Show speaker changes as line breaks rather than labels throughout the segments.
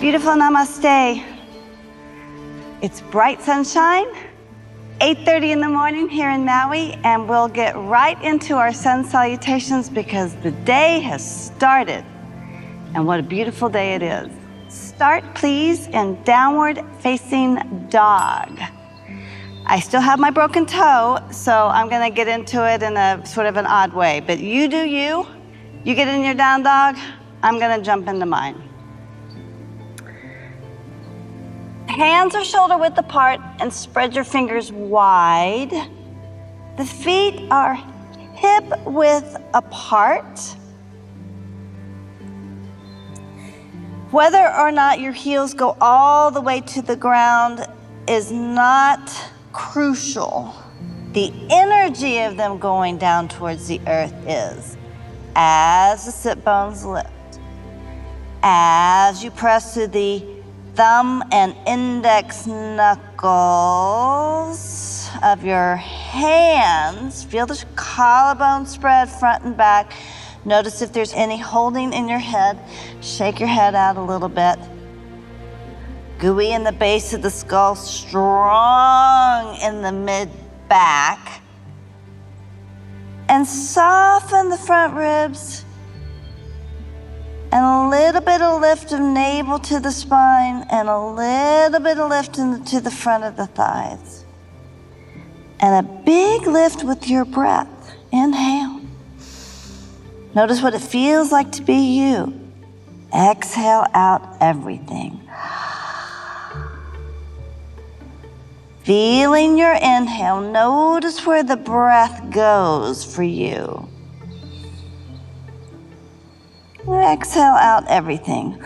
Beautiful namaste. It's bright sunshine, 8:30 in the morning here in Maui, and we'll get right into our sun salutations because the day has started. And what a beautiful day it is. Start, please, in downward facing dog. I still have my broken toe, so I'm gonna get into it in a sort of an odd way, but you do you. You get in your down dog, I'm gonna jump into mine. Hands are shoulder width apart and spread your fingers wide. The feet are hip width apart. Whether or not your heels go all the way to the ground is not crucial. The energy of them going down towards the earth is, as the sit bones lift, as you press through the thumb and index knuckles of your hands, feel the collarbone spread front and back. Notice if there's any holding in your head. Shake your head out a little bit. Gooey in the base of the skull, strong in the mid-back. And soften the front ribs. And a little bit of lift of navel to the spine and a little bit of lift to the front of the thighs. And a big lift with your breath. Inhale. Notice what it feels like to be you. Exhale out everything. Feeling your inhale, notice where the breath goes for you. Exhale out everything.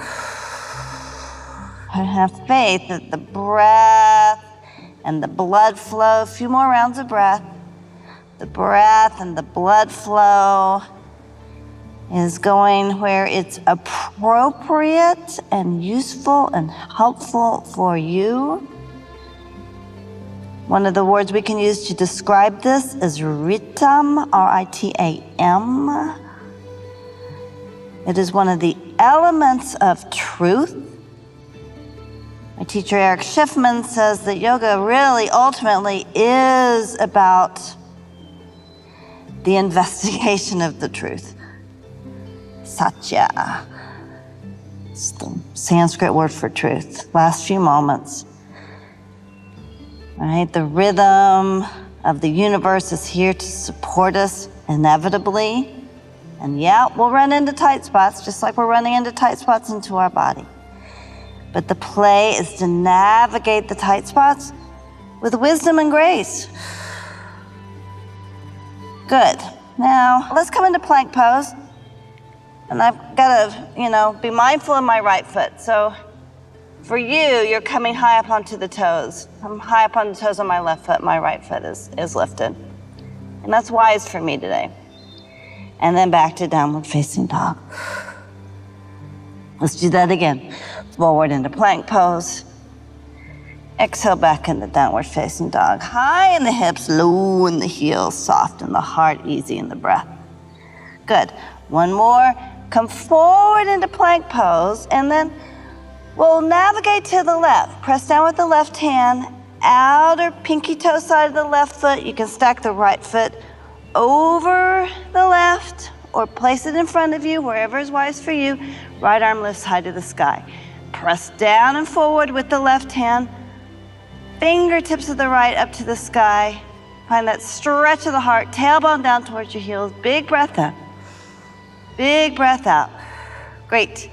I have faith that the breath and the blood flow, a few more rounds of breath, the breath and the blood flow is going where it's appropriate and useful and helpful for you. One of the words we can use to describe this is ritam, R-I-T-A-M. It is one of the elements of truth. My teacher, Eric Schiffman, says that yoga really ultimately is about the investigation of the truth. Satya. It's the Sanskrit word for truth. Last few moments. Right? The rhythm of the universe is here to support us inevitably. And yeah, we'll run into tight spots, just like we're running into tight spots into our body. But the play is to navigate the tight spots with wisdom and grace. Good. Now, let's come into plank pose. And I've got to, be mindful of my right foot. So for you, you're coming high up onto the toes. I'm high up on the toes on my left foot. My right foot is lifted. And that's wise for me today. And then back to downward facing dog. Let's do that again. Forward into plank pose. Exhale back into downward facing dog. High in the hips, low in the heels, soft in the heart, easy in the breath. Good. One more. Come forward into plank pose, and then we'll navigate to the left. Press down with the left hand, outer pinky toe side of the left foot. You can stack the right foot over the left or place it in front of you, wherever is wise for you. Right arm lifts high to the sky. Press down and forward with the left hand. Fingertips of the right up to the sky. Find that stretch of the heart, tailbone down towards your heels. Big breath in. Big breath out. Great.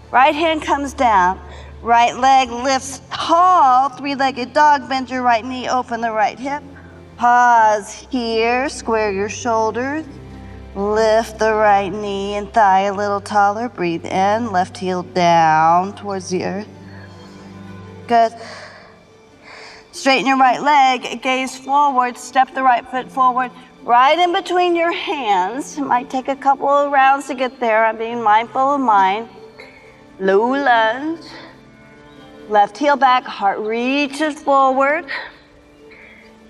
Right hand comes down. Right leg lifts tall. Three-legged dog. Bend your right knee. Open the right hip. Pause here. Square your shoulders. Lift the right knee and thigh a little taller. Breathe in. Left heel down towards the earth. Good. Straighten your right leg. Gaze forward. Step the right foot forward. Right in between your hands. It might take a couple of rounds to get there. I'm being mindful of mine. Low lunge. Left heel back, heart reaches forward.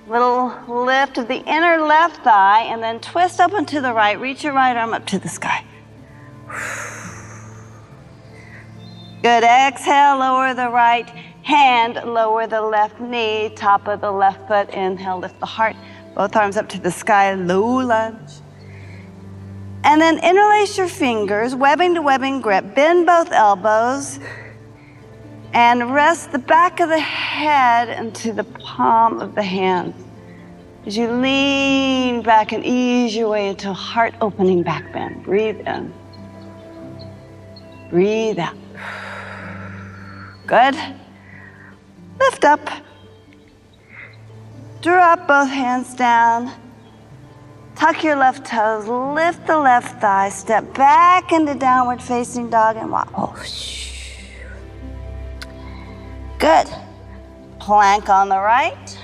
Little lift of the inner left thigh, and then twist up and to the right. Reach your right arm up to the sky. Good, exhale, lower the right hand, lower the left knee, top of the left foot, inhale, lift the heart, both arms up to the sky, low lunge. And then interlace your fingers, webbing to webbing grip, bend both elbows, and rest the back of the head into the palm of the hand. As you lean back and ease your way into a heart-opening back bend. Breathe in. Breathe out. Good. Lift up. Drop both hands down. Tuck your left toes. Lift the left thigh. Step back into downward facing dog and walk. Oh, good. Plank on the right.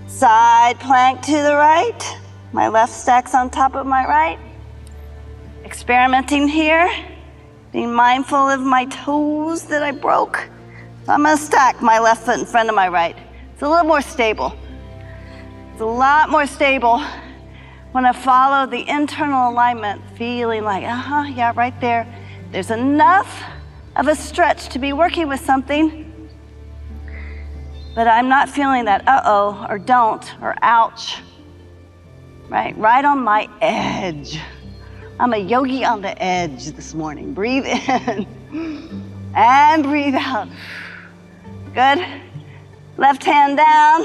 Side plank to the right. My left stacks on top of my right. Experimenting here. Being mindful of my toes that I broke. So I'm gonna stack my left foot in front of my right. It's a little more stable. It's a lot more stable when I follow the internal alignment, feeling like, yeah, right there. There's enough of a stretch to be working with something, but I'm not feeling that uh-oh, or don't, or ouch, right on my edge. I'm a yogi on the edge this morning. Breathe in and breathe out. Good. Left hand down.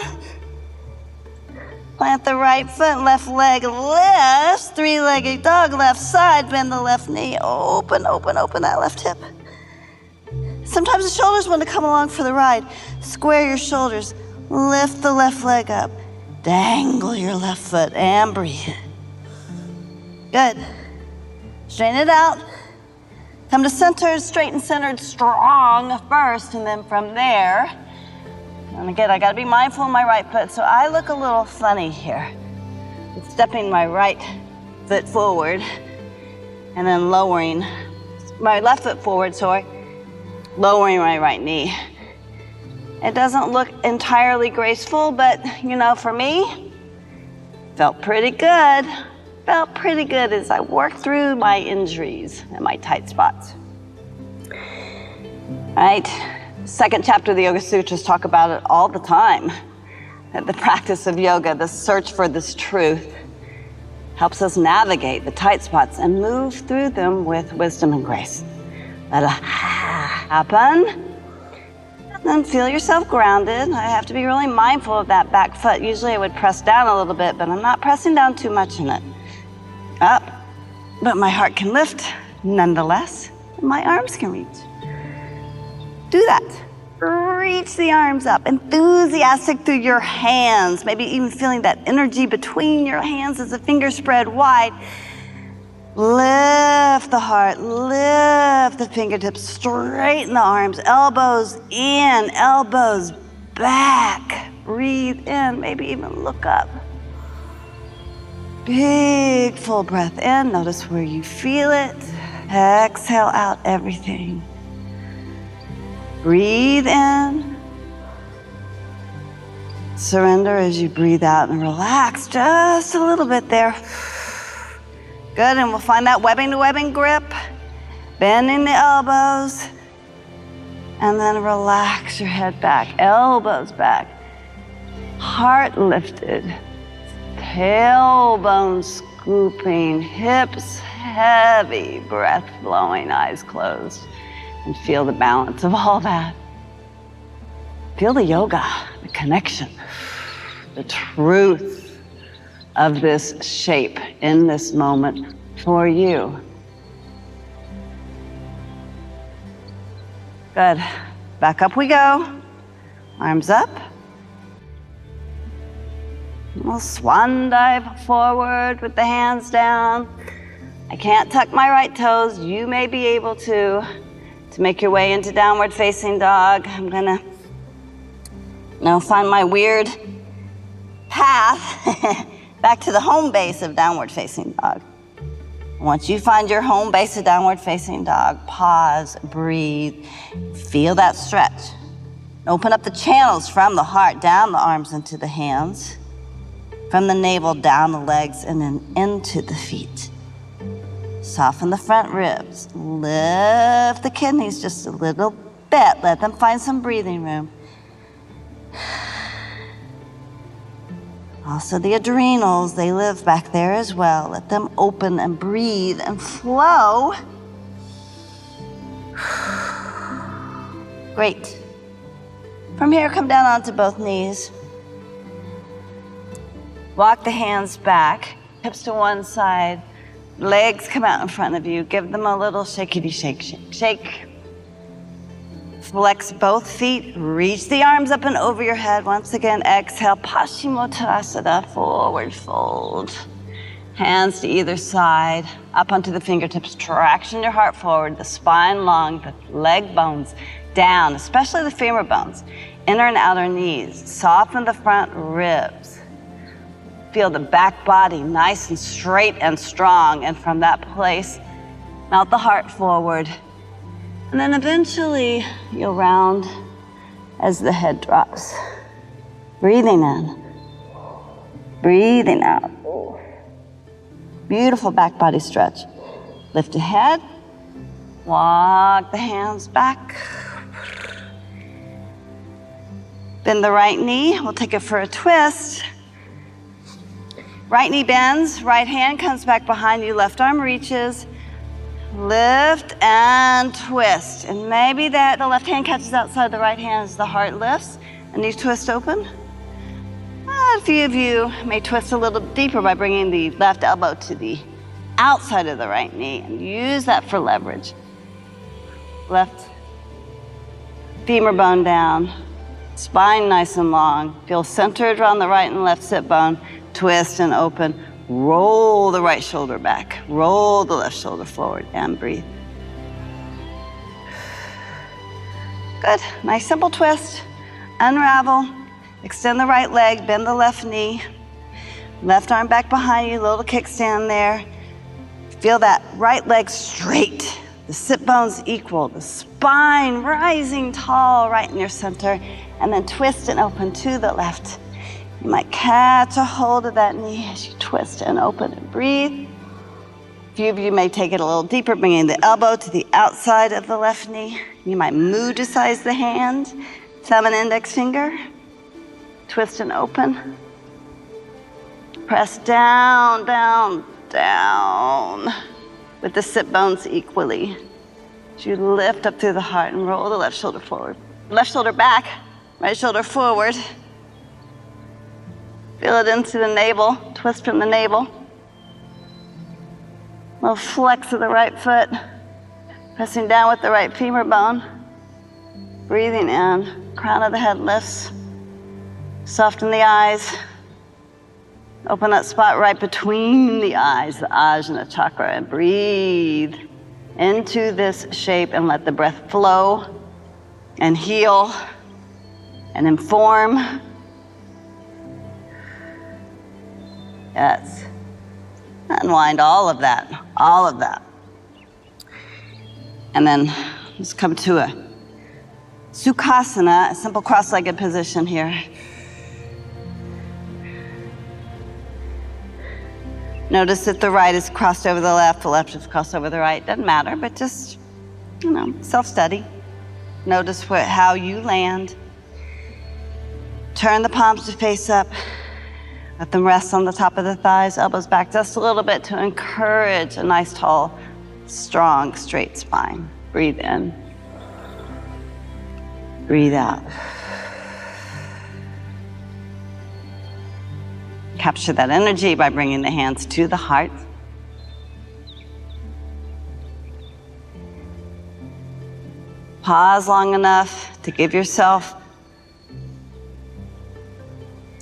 Plant the right foot, left leg lifts, three-legged dog, left side, bend the left knee, open that left hip. Sometimes the shoulders want to come along for the ride. Square your shoulders, lift the left leg up, dangle your left foot, and breathe. Good. Straighten it out. Come to center, straight and centered, strong first, and then from there, and again, I gotta be mindful of my right foot, so I look a little funny here. With stepping my right foot forward, and then lowering my left foot forward, lowering my right knee. It doesn't look entirely graceful, but for me, felt pretty good. Felt pretty good as I worked through my injuries and my tight spots. All right, second chapter of the Yoga Sutras talk about it all the time. That the practice of yoga, the search for this truth, helps us navigate the tight spots and move through them with wisdom and grace. Let it happen. Then feel yourself grounded. I have to be really mindful of that back foot. Usually I would press down a little bit, but I'm not pressing down too much in it. Up, but my heart can lift nonetheless, and my arms can reach. Do that. Reach the arms up, enthusiastic through your hands, maybe even feeling that energy between your hands as the fingers spread wide. Lift the heart, lift the fingertips, straighten the arms, elbows in, elbows back. Breathe in, maybe even look up. Big full breath in, notice where you feel it. Exhale out everything. Breathe in. Surrender as you breathe out and relax just a little bit there. Good, and we'll find that webbing to webbing grip, bending the elbows, and then relax your head back, elbows back, heart lifted, tailbone scooping, hips heavy, breath flowing, eyes closed, and feel the balance of all that. Feel the yoga, the connection, the truth of this shape in this moment for you. Good. Back up we go. Arms up. We'll swan dive forward with the hands down. I can't tuck my right toes. You may be able to make your way into downward facing dog. I'm gonna find my weird path back to the home base of downward facing dog. Once you find your home base of downward facing dog, pause, breathe, feel that stretch. Open up the channels from the heart, down the arms into the hands, from the navel down the legs, and then into the feet. Soften the front ribs. Lift the kidneys just a little bit. Let them find some breathing room. Also the adrenals, they live back there as well. Let them open and breathe and flow. Great. From here, come down onto both knees. Walk the hands back, hips to one side. Legs come out in front of you. Give them a little shakey shake, shake, shake. Flex both feet. Reach the arms up and over your head. Once again, exhale. Paschimottanasana, forward fold. Hands to either side, up onto the fingertips. Traction your heart forward, the spine long, the leg bones down, especially the femur bones. Inner and outer knees. Soften the front ribs. Feel the back body nice and straight and strong. And from that place, melt the heart forward. And then eventually you'll round as the head drops. Breathing in, breathing out. Beautiful back body stretch. Lift the head, walk the hands back. Bend the right knee, we'll take it for a twist. Right knee bends, right hand comes back behind you, left arm reaches. Lift and twist. And maybe the left hand catches outside the right hand as the heart lifts and you twist open. A few of you may twist a little deeper by bringing the left elbow to the outside of the right knee and use that for leverage. Left femur bone down, spine nice and long. Feel centered around the right and left sit bone. Twist and open. Roll the right shoulder back. Roll the left shoulder forward and breathe. Good. Nice simple twist. Unravel. Extend the right leg. Bend the left knee. Left arm back behind you. Little kickstand there. Feel that right leg straight. The sit bones equal. The spine rising tall right in your center. And then twist and open to the left. You might catch a hold of that knee as you twist and open and breathe. A few of you may take it a little deeper, bringing the elbow to the outside of the left knee. You might mudicize the hand, thumb and index finger. Twist and open. Press down, down, down with the sit bones equally. As you lift up through the heart and roll the left shoulder forward. Left shoulder back, right shoulder forward. Feel it into the navel, twist from the navel. A little flex of the right foot, pressing down with the right femur bone. Breathing in, crown of the head lifts. Soften the eyes. Open that spot right between the eyes, the Ajna chakra, and breathe into this shape and let the breath flow and heal and inform. Yes. Unwind all of that, all of that. And then let's come to a Sukhasana, a simple cross-legged position here. Notice that the right is crossed over the left is crossed over the right. Doesn't matter, but just, self-study. Notice how you land. Turn the palms to face up. Let them rest on the top of the thighs, elbows back just a little bit to encourage a nice, tall, strong, straight spine. Breathe in. Breathe out. Capture that energy by bringing the hands to the heart. Pause long enough to give yourself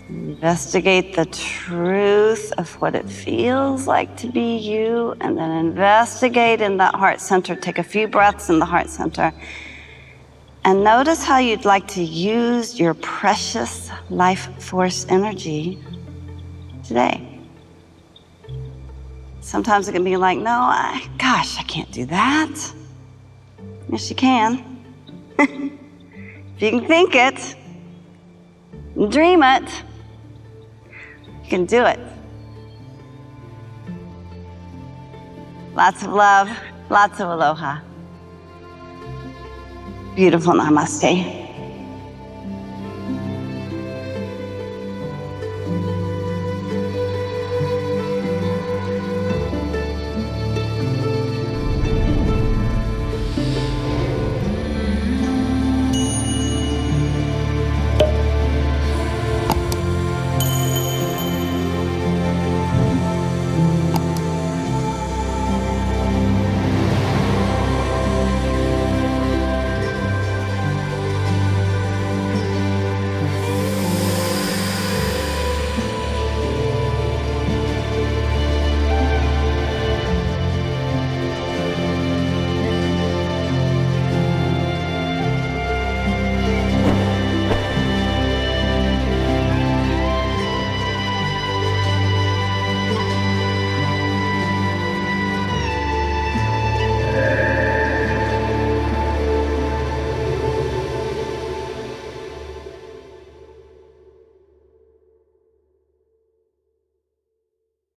investigate the truth of what it feels like to be you, and then investigate in that heart center. Take a few breaths in the heart center. And notice how you'd like to use your precious life force energy today. Sometimes it can be like, I can't do that. Yes, you can. If you can think it, dream it, you can do it. Lots of love, lots of aloha. Beautiful namaste.